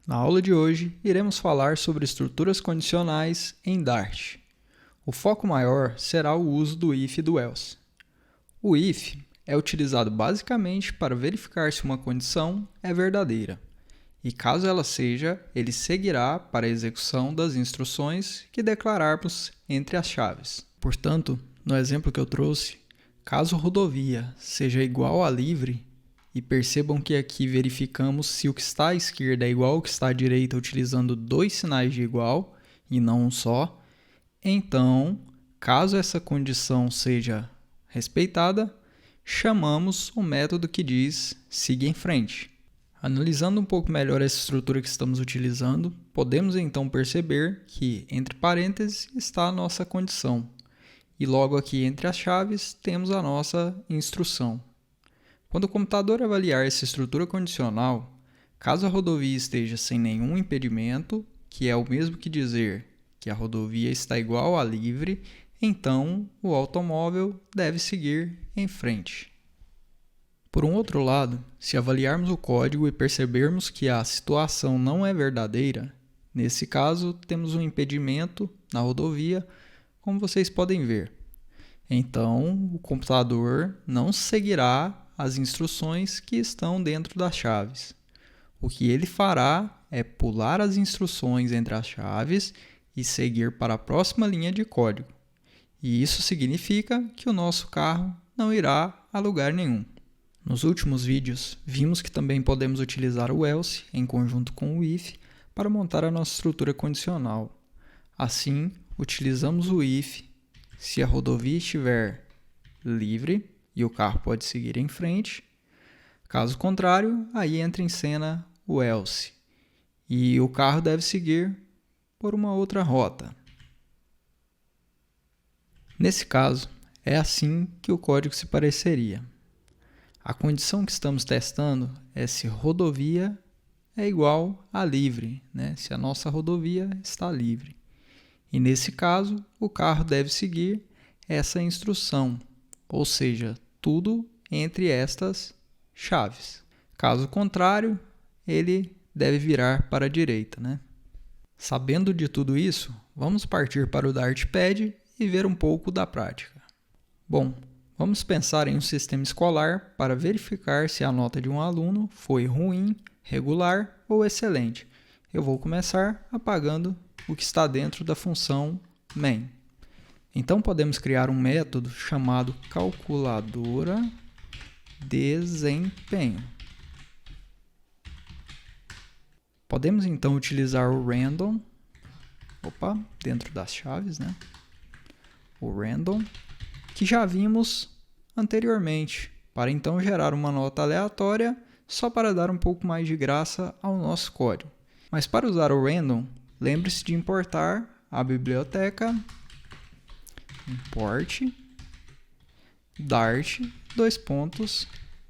Na aula de hoje, iremos falar sobre estruturas condicionais em Dart. O foco maior será o uso do if e do else. O if é utilizado basicamente para verificar se uma condição é verdadeira, e caso ela seja, ele seguirá para a execução das instruções que declararmos entre as chaves. Portanto, no exemplo que eu trouxe, caso rodovia seja igual a livre, e percebam que aqui verificamos se o que está à esquerda é igual ao que está à direita utilizando dois sinais de igual e não um só. Então, caso essa condição seja respeitada, chamamos o método que diz siga em frente. Analisando um pouco melhor essa estrutura que estamos utilizando, podemos então perceber que entre parênteses está a nossa condição e logo aqui entre as chaves temos a nossa instrução. Quando o computador avaliar essa estrutura condicional, caso a rodovia esteja sem nenhum impedimento, que é o mesmo que dizer que a rodovia está igual a livre, então o automóvel deve seguir em frente. Por um outro lado, se avaliarmos o código e percebermos que a situação não é verdadeira, nesse caso temos um impedimento na rodovia, como vocês podem ver. Então, o computador não seguirá as instruções que estão dentro das chaves. O que ele fará é pular as instruções entre as chaves e seguir para a próxima linha de código. E isso significa que o nosso carro não irá a lugar nenhum. Nos últimos vídeos, vimos que também podemos utilizar o else em conjunto com o if para montar a nossa estrutura condicional. Assim, utilizamos o if se a rodovia estiver livre e o carro pode seguir em frente. Caso contrário, aí entra em cena o else e o carro deve seguir por uma outra rota. Nesse caso, é assim que o código se pareceria. A condição que estamos testando é se rodovia é igual a livre, se a nossa rodovia está livre. E nesse caso, o carro deve seguir essa instrução, ou seja, tudo entre estas chaves. Caso contrário, ele deve virar para a direita. Sabendo de tudo isso, vamos partir para o Dartpad e ver um pouco da prática. Bom, vamos pensar em um sistema escolar para verificar se a nota de um aluno foi ruim, regular ou excelente. Eu vou começar apagando o que está dentro da função main. Então, podemos criar um método chamado calculadora desempenho. Podemos então utilizar o random, dentro das chaves, o random, que já vimos anteriormente, para então gerar uma nota aleatória, só para dar um pouco mais de graça ao nosso código. Mas para usar o random, lembre-se de importar a biblioteca import dart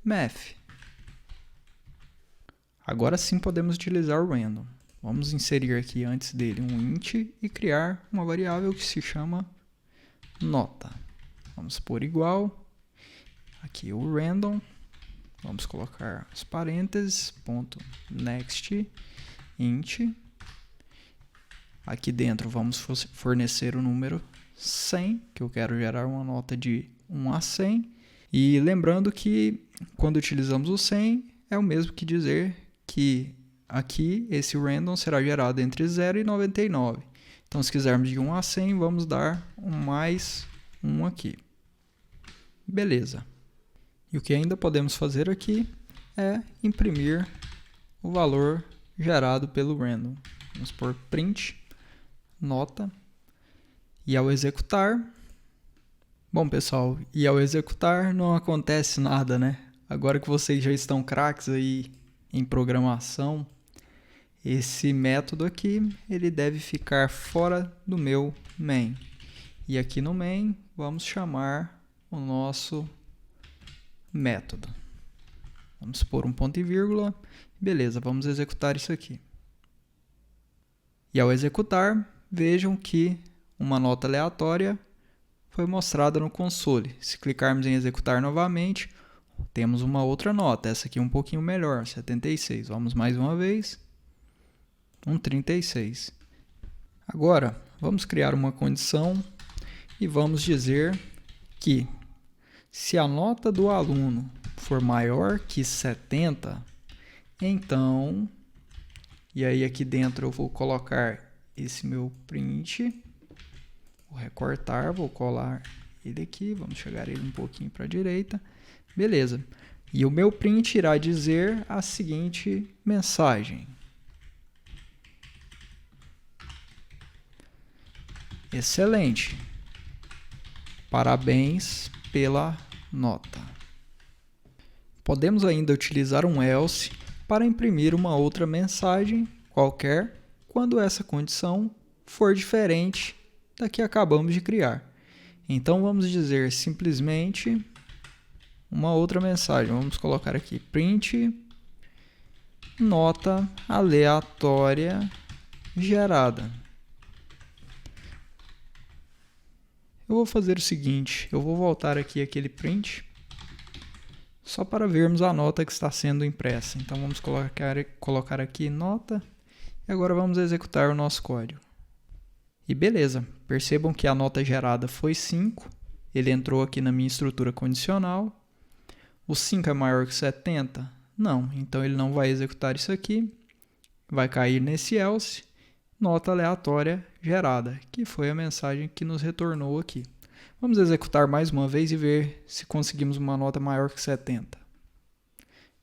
math. Agora sim podemos utilizar o random. Vamos inserir aqui antes dele um int e criar uma variável que se chama nota. Vamos pôr igual, aqui o random, vamos colocar os parênteses, ponto next int. Aqui dentro vamos fornecer o número 100, que eu quero gerar uma nota de 1 a 100. E lembrando que quando utilizamos o 100, é o mesmo que dizer que aqui esse random será gerado entre 0 e 99. Então, se quisermos de 1 a 100, vamos dar um mais 1 aqui. Beleza. E o que ainda podemos fazer aqui é imprimir o valor gerado pelo random. Vamos por print nota. E ao executar, bom pessoal, ao executar não acontece nada, Agora que vocês já estão craques aí em programação, esse método aqui, ele deve ficar fora do meu main. E aqui no main, vamos chamar o nosso método. Vamos pôr um ponto e vírgula. Beleza, vamos executar isso aqui. E ao executar, vejam que uma nota aleatória foi mostrada no console. Se clicarmos em executar novamente, temos uma outra nota. Essa aqui é um pouquinho melhor, 76. Vamos mais uma vez. um 36. Agora, vamos criar uma condição e vamos dizer que se a nota do aluno for maior que 70, então, e aí aqui dentro eu vou colocar esse meu print, vou recortar, vou colar ele aqui, vamos chegar ele um pouquinho para a direita, beleza. E o meu print irá dizer a seguinte mensagem: excelente, parabéns pela nota. Podemos ainda utilizar um else para imprimir uma outra mensagem qualquer quando essa condição for diferente da que acabamos de criar. Então vamos dizer simplesmente uma outra mensagem. Vamos colocar aqui print nota aleatória gerada. Eu vou fazer o seguinte, eu vou voltar aqui aquele print só para vermos a nota que está sendo impressa. Então vamos colocar aqui nota e agora vamos executar o nosso código. E beleza, percebam que a nota gerada foi 5, ele entrou aqui na minha estrutura condicional. O 5 é maior que 70? Não, então ele não vai executar isso aqui, vai cair nesse else, nota aleatória gerada, que foi a mensagem que nos retornou aqui. Vamos executar mais uma vez e ver se conseguimos uma nota maior que 70.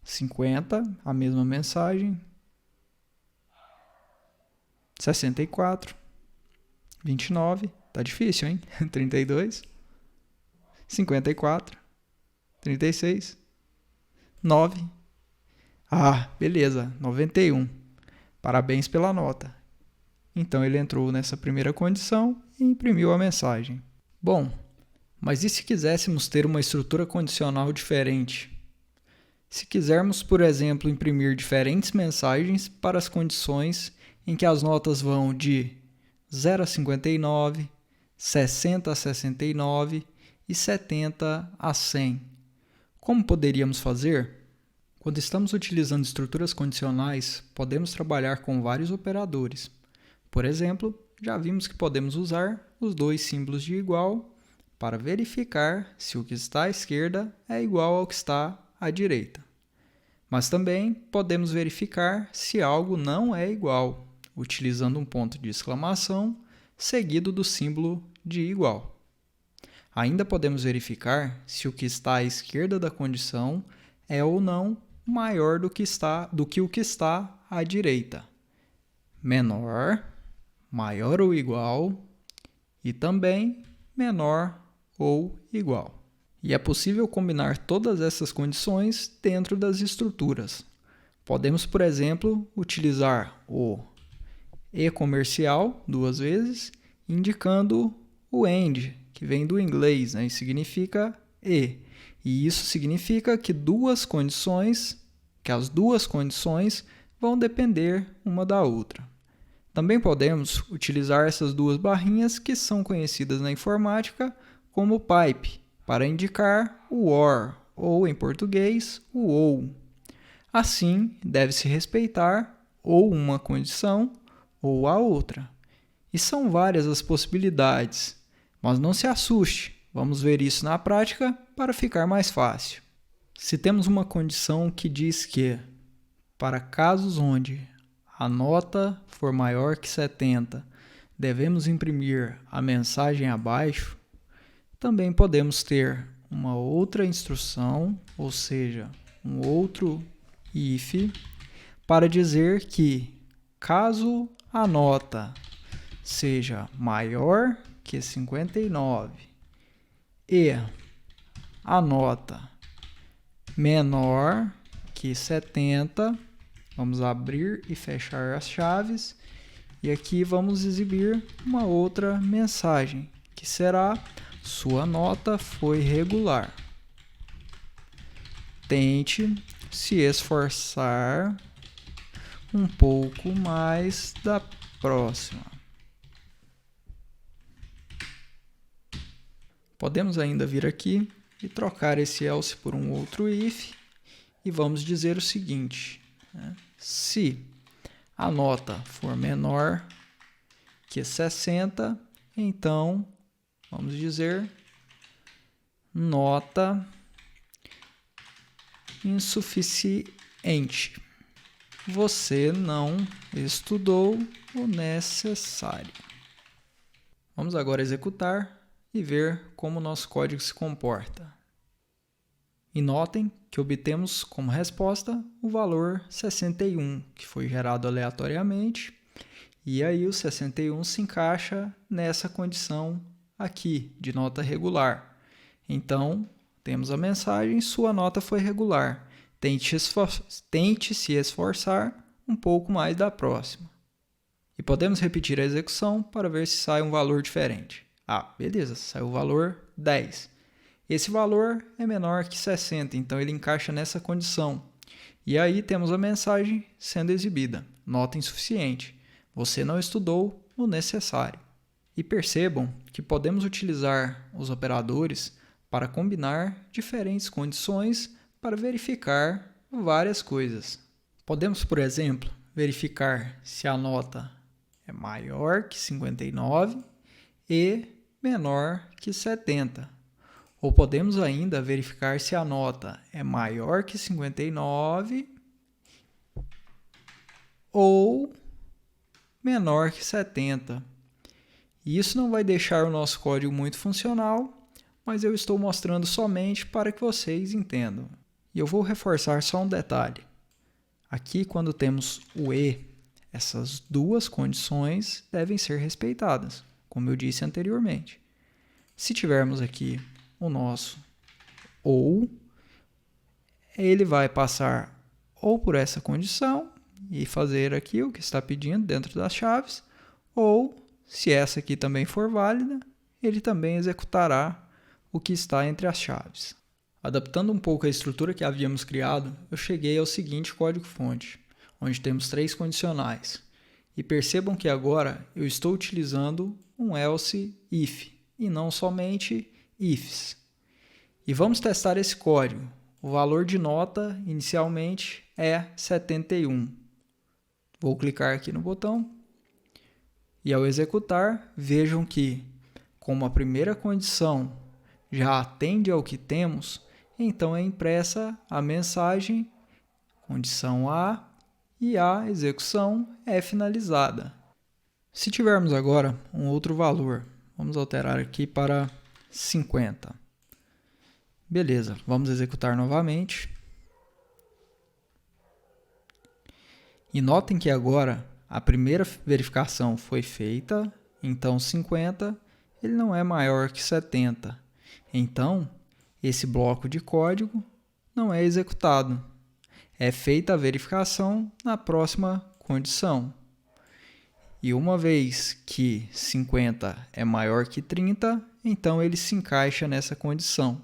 50, a mesma mensagem. 64. 29, tá difícil, hein? 32. 54. 36. 9. Ah, beleza, 91. Parabéns pela nota. Então ele entrou nessa primeira condição e imprimiu a mensagem. Bom, mas e se quiséssemos ter uma estrutura condicional diferente? Se quisermos, por exemplo, imprimir diferentes mensagens para as condições em que as notas vão de 0 a 59, 60 a 69 e 70 a 100. Como poderíamos fazer? Quando estamos utilizando estruturas condicionais, podemos trabalhar com vários operadores. Por exemplo, já vimos que podemos usar os dois símbolos de igual para verificar se o que está à esquerda é igual ao que está à direita. Mas também podemos verificar se algo não é igual, utilizando um ponto de exclamação seguido do símbolo de igual. Ainda podemos verificar se o que está à esquerda da condição é ou não maior do que o que está à direita. Menor, maior ou igual e também menor ou igual. E é possível combinar todas essas condições dentro das estruturas. Podemos, por exemplo, utilizar o e comercial duas vezes, indicando o AND, que vem do inglês, né, e significa e. E isso significa que as duas condições vão depender uma da outra. Também podemos utilizar essas duas barrinhas que são conhecidas na informática como pipe, para indicar o OR, ou em português, o OU. Assim, deve-se respeitar ou uma condição ou a outra. E são várias as possibilidades, mas não se assuste, vamos ver isso na prática para ficar mais fácil. Se temos uma condição que diz que, para casos onde a nota for maior que 70, devemos imprimir a mensagem abaixo, também podemos ter uma outra instrução, ou seja, um outro if, para dizer que, caso a nota seja maior que 59 e a nota menor que 70, vamos abrir e fechar as chaves e aqui vamos exibir uma outra mensagem, que será: sua nota foi regular. Tente se esforçar um pouco mais da próxima. Podemos ainda vir aqui e trocar esse else por um outro if e vamos dizer o seguinte, né? Se a nota for menor que 60, então vamos dizer nota insuficiente. Você não estudou o necessário. Vamos agora executar e ver como o nosso código se comporta. E notem que obtemos como resposta o valor 61, que foi gerado aleatoriamente, e aí o 61 se encaixa nessa condição aqui, de nota regular. Então, temos a mensagem, sua nota foi regular. Tente se esforçar um pouco mais da próxima. E podemos repetir a execução para ver se sai um valor diferente. Ah, beleza, saiu o valor 10. Esse valor é menor que 60, então ele encaixa nessa condição. E aí temos a mensagem sendo exibida. Nota insuficiente. Você não estudou o necessário. E percebam que podemos utilizar os operadores para combinar diferentes condições para verificar várias coisas. Podemos, por exemplo, verificar se a nota é maior que 59 e menor que 70. Ou podemos ainda verificar se a nota é maior que 59 ou menor que 70. E isso não vai deixar o nosso código muito funcional, mas eu estou mostrando somente para que vocês entendam. E eu vou reforçar só um detalhe. Aqui, quando temos o e, essas duas condições devem ser respeitadas, como eu disse anteriormente. Se tivermos aqui o nosso ou, ele vai passar ou por essa condição e fazer aqui o que está pedindo dentro das chaves, ou, se essa aqui também for válida, ele também executará o que está entre as chaves. Adaptando um pouco a estrutura que havíamos criado, eu cheguei ao seguinte código-fonte, onde temos 3 condicionais. E percebam que agora eu estou utilizando um else if, e não somente ifs. E vamos testar esse código. O valor de nota inicialmente é 71. Vou clicar aqui no botão. E ao executar, vejam que, como a primeira condição já atende ao que temos, então é impressa a mensagem, condição A, e a execução é finalizada. Se tivermos agora um outro valor, vamos alterar aqui para 50. Beleza, vamos executar novamente. E notem que agora a primeira verificação foi feita, então 50, ele não é maior que 70. Então, esse bloco de código não é executado. É feita a verificação na próxima condição. E uma vez que 50 é maior que 30, então ele se encaixa nessa condição.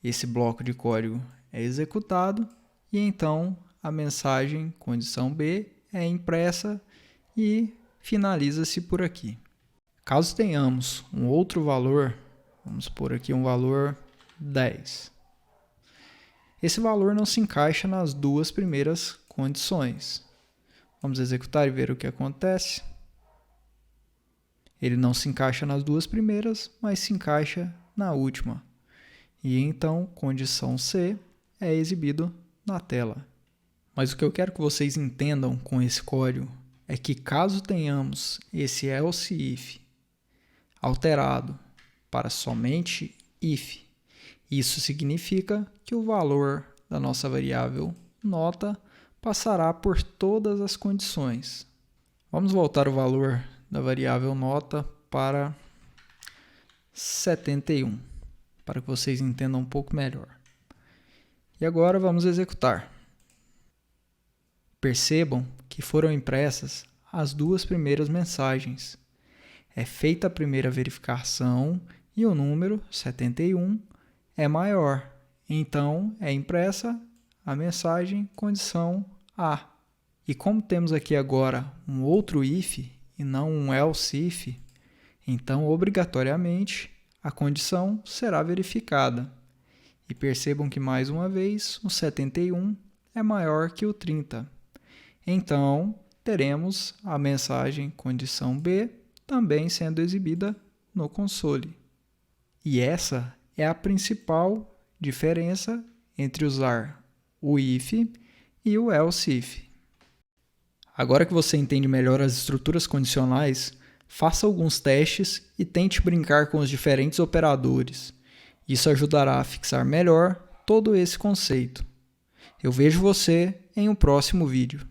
Esse bloco de código é executado e então a mensagem condição B é impressa e finaliza-se por aqui. Caso tenhamos um outro valor, vamos pôr aqui um valor 10. Esse valor não se encaixa nas duas primeiras condições. Vamos executar e ver o que acontece. Ele não se encaixa nas duas primeiras, mas se encaixa na última. E então, condição C é exibido na tela. Mas o que eu quero que vocês entendam com esse código é que caso tenhamos esse else if alterado para somente if, isso significa que o valor da nossa variável nota passará por todas as condições. Vamos voltar o valor da variável nota para 71, para que vocês entendam um pouco melhor. E agora vamos executar. Percebam que foram impressas as duas primeiras mensagens. É feita a primeira verificação e o número 71 é maior. Então, é impressa a mensagem condição A. E como temos aqui agora um outro if e não um else if, então, obrigatoriamente, a condição será verificada. E percebam que, mais uma vez, o 71 é maior que o 30. Então, teremos a mensagem condição B também sendo exibida no console. E essa é a principal diferença entre usar o if e o else if. Agora que você entende melhor as estruturas condicionais, faça alguns testes e tente brincar com os diferentes operadores. Isso ajudará a fixar melhor todo esse conceito. Eu vejo você em um próximo vídeo.